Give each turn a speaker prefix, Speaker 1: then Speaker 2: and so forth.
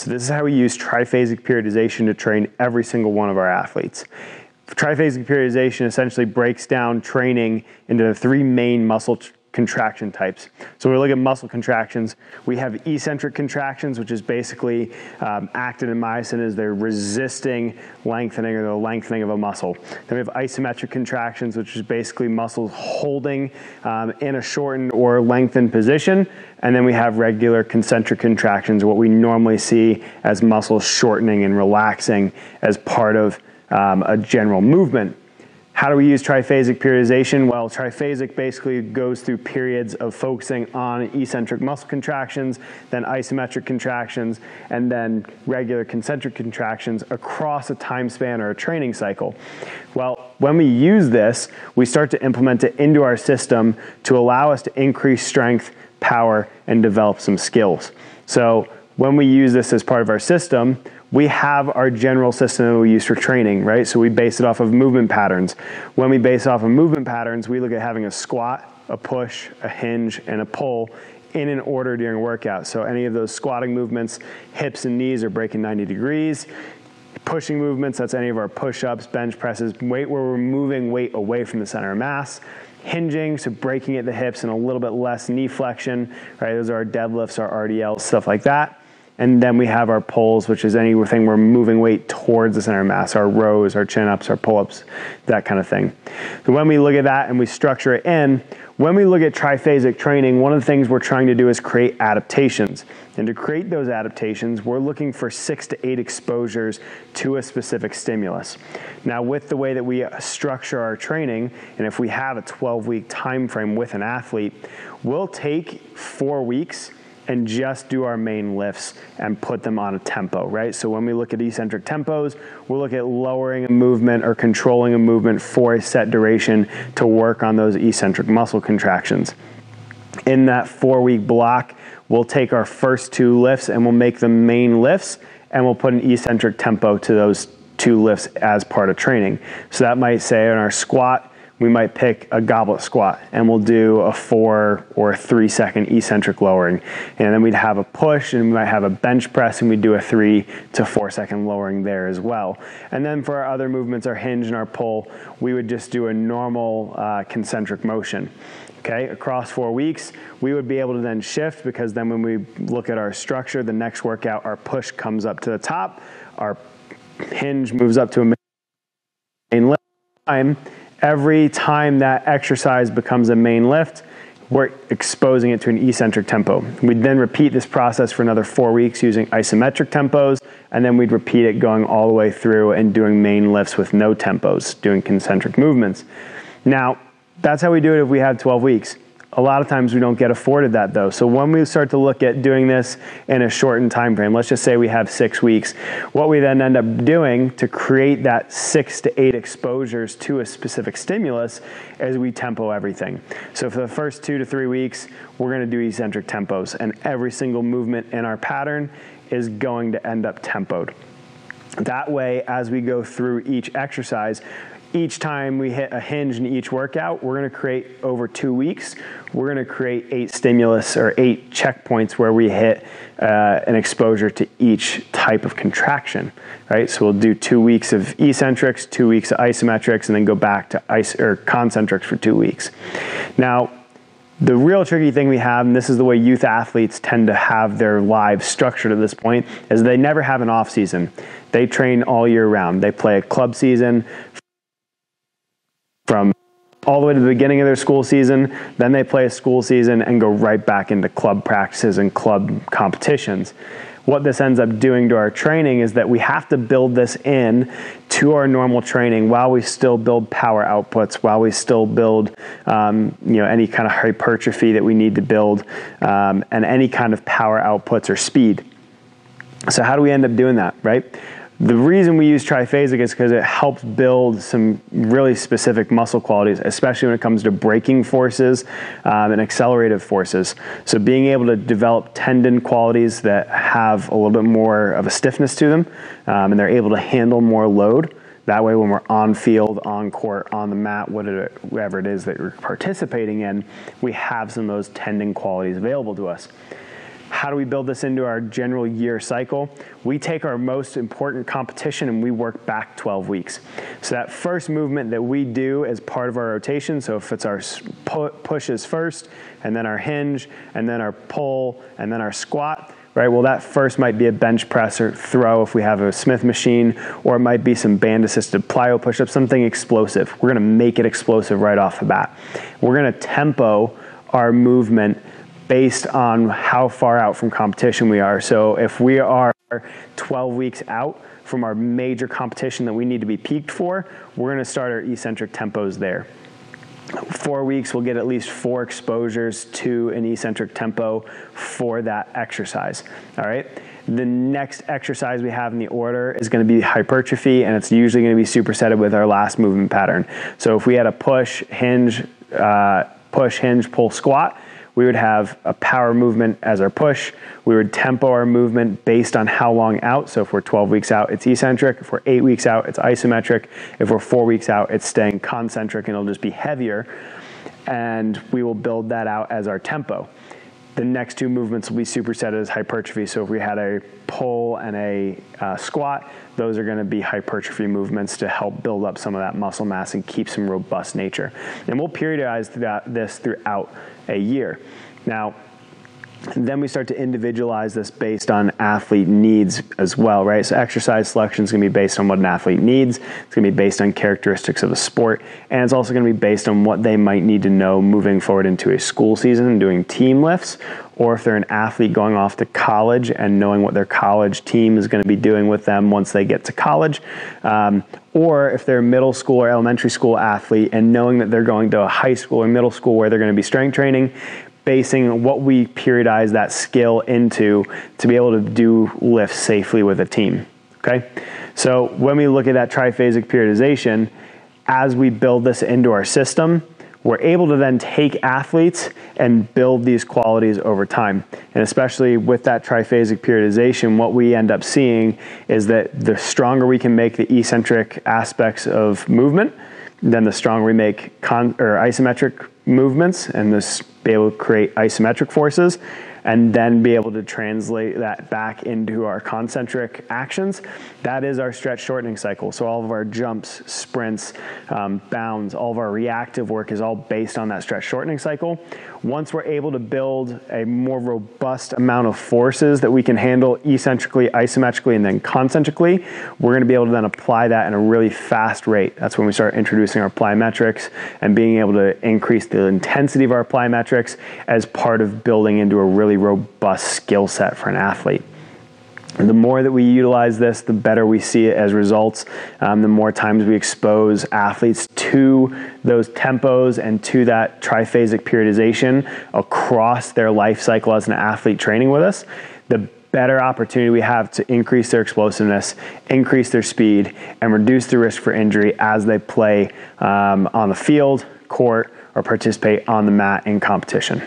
Speaker 1: So this is how we use triphasic periodization to train every single one of our athletes. Triphasic periodization essentially breaks down training into the three main muscle contraction types. So when we look at muscle contractions, we have eccentric contractions, which is basically actin and myosin is they're resisting lengthening or the lengthening of a muscle. Then we have isometric contractions, which is basically muscles holding in a shortened or lengthened position. And then we have regular concentric contractions, what we normally see as muscles shortening and relaxing as part of a general movement. How do we use triphasic periodization? Well, triphasic basically goes through periods of focusing on eccentric muscle contractions, then isometric contractions, and then regular concentric contractions across a time span or a training cycle. Well, when we use this, we start to implement it into our system to allow us to increase strength, power, and develop some skills. So when we use this as part of our system, we have our general system that we use for training, right? So we base it off of movement patterns. When we base it off of movement patterns, we look at having a squat, a push, a hinge, and a pull in an order during a workout. So any of those squatting movements, hips and knees are breaking 90 degrees. Pushing movements, that's any of our push-ups, bench presses, weight where we're moving weight away from the center of mass. Hinging, so breaking at the hips and a little bit less knee flexion, right? Those are our deadlifts, our RDLs, stuff like that. And then we have our pulls, which is anything we're moving weight towards the center of mass, our rows, our chin-ups, our pull-ups, that kind of thing. So when we look at that and we structure it in, when we look at triphasic training, one of the things we're trying to do is create adaptations. And to create those adaptations, we're looking for 6 to 8 exposures to a specific stimulus. Now, with the way that we structure our training, and if we have a 12-week time frame with an athlete, we'll take 4 weeks and just do our main lifts and put them on a tempo, right? So when we look at eccentric tempos, we'll look at lowering a movement or controlling a movement for a set duration to work on those eccentric muscle contractions. In that 4-week block, we'll take our first 2 lifts and we'll make them main lifts, and we'll put an eccentric tempo to those 2 lifts as part of training. So that might say on our squat, we might pick a goblet squat and we'll do a 4 or 3 second eccentric lowering. And then we'd have a push and we might have a bench press and we'd do a 3 to 4 second lowering there as well. And then for our other movements, our hinge and our pull, we would just do a normal concentric motion. Okay, across 4 weeks, we would be able to then shift, because then when we look at our structure, the next workout, our push comes up to the top, our hinge moves up to a main lift time. Every time that exercise becomes a main lift, we're exposing it to an eccentric tempo. We'd then repeat this process for another 4 weeks using isometric tempos, and then we'd repeat it going all the way through and doing main lifts with no tempos, doing concentric movements. Now, that's how we do it if we have 12 weeks. A lot of times we don't get afforded that though. So when we start to look at doing this in a shortened time frame, let's just say we have 6 weeks, what we then end up doing to create that 6 to 8 exposures to a specific stimulus is we tempo everything. So for the first 2 to 3 weeks, we're going to do eccentric tempos, and every single movement in our pattern is going to end up tempoed. That way, as we go through each exercise, each time we hit a hinge in each workout, we're going to create over 2 weeks, we're going to create 8 stimulus or 8 checkpoints where we hit an exposure to each type of contraction, right? So we'll do 2 weeks of eccentrics, 2 weeks of isometrics, and then go back to concentrics for 2 weeks. Now, the real tricky thing we have, and this is the way youth athletes tend to have their lives structured at this point, is they never have an off season. They train all year round. They play a club season from all the way to the beginning of their school season, then they play a school season and go right back into club practices and club competitions. What this ends up doing to our training is that we have to build this in to our normal training while we still build power outputs, while we still build any kind of hypertrophy that we need to build, and any kind of power outputs or speed. So how do we end up doing that, right? The reason we use triphasic is because it helps build some really specific muscle qualities, especially when it comes to braking forces and accelerative forces. So being able to develop tendon qualities that have a little bit more of a stiffness to them, and they're able to handle more load. That way when we're on field, on court, on the mat, whatever it is that you're participating in, we have some of those tendon qualities available to us. How do we build this into our general year cycle? We take our most important competition and we work back 12 weeks. So that first movement that we do as part of our rotation, so if it's our pushes first, and then our hinge, and then our pull, and then our squat, right? Well, that first might be a bench press or throw if we have a Smith machine, or it might be some band-assisted plyo push-up, something explosive. We're gonna make it explosive right off the bat. We're gonna tempo our movement based on how far out from competition we are. So if we are 12 weeks out from our major competition that we need to be peaked for, we're gonna start our eccentric tempos there. 4 weeks, we'll get at least 4 exposures to an eccentric tempo for that exercise, all right? The next exercise we have in the order is gonna be hypertrophy, and it's usually gonna be supersetted with our last movement pattern. So if we had a push, hinge, pull, squat, we would have a power movement as our push. We would tempo our movement based on how long out. So if we're 12 weeks out, it's eccentric. If we're 8 weeks out, it's isometric. If we're 4 weeks out, it's staying concentric and it'll just be heavier. And we will build that out as our tempo. The next 2 movements will be supersetted as hypertrophy. So if we had a pull and a squat, those are gonna be hypertrophy movements to help build up some of that muscle mass and keep some robust nature. And we'll periodize this throughout a year. Now, then we start to individualize this based on athlete needs as well, right? So exercise selection is going to be based on what an athlete needs. It's going to be based on characteristics of the sport. And it's also going to be based on what they might need to know moving forward into a school season and doing team lifts, or if they're an athlete going off to college and knowing what their college team is going to be doing with them once they get to college. Or if they're a middle school or elementary school athlete and knowing that they're going to a high school or middle school where they're going to be strength training, basing what we periodize that skill into to be able to do lifts safely with a team, okay? So when we look at that triphasic periodization, as we build this into our system, we're able to then take athletes and build these qualities over time. And especially with that triphasic periodization, what we end up seeing is that the stronger we can make the eccentric aspects of movement, then the stronger we make isometric movements, and this be able to create isometric forces, and then be able to translate that back into our concentric actions. That is our stretch shortening cycle. So all of our jumps, sprints, bounds, all of our reactive work is all based on that stretch shortening cycle. Once we're able to build a more robust amount of forces that we can handle eccentrically, isometrically, and then concentrically, we're gonna be able to then apply that in a really fast rate. That's when we start introducing our plyometrics and being able to increase the intensity of our plyometrics as part of building into a really robust skill set for an athlete. And the more that we utilize this, the better we see it as results. The more times we expose athletes to those tempos and to that triphasic periodization across their life cycle as an athlete training with us, the better opportunity we have to increase their explosiveness, increase their speed, and reduce the risk for injury as they play on the field, court, or participate on the mat in competition.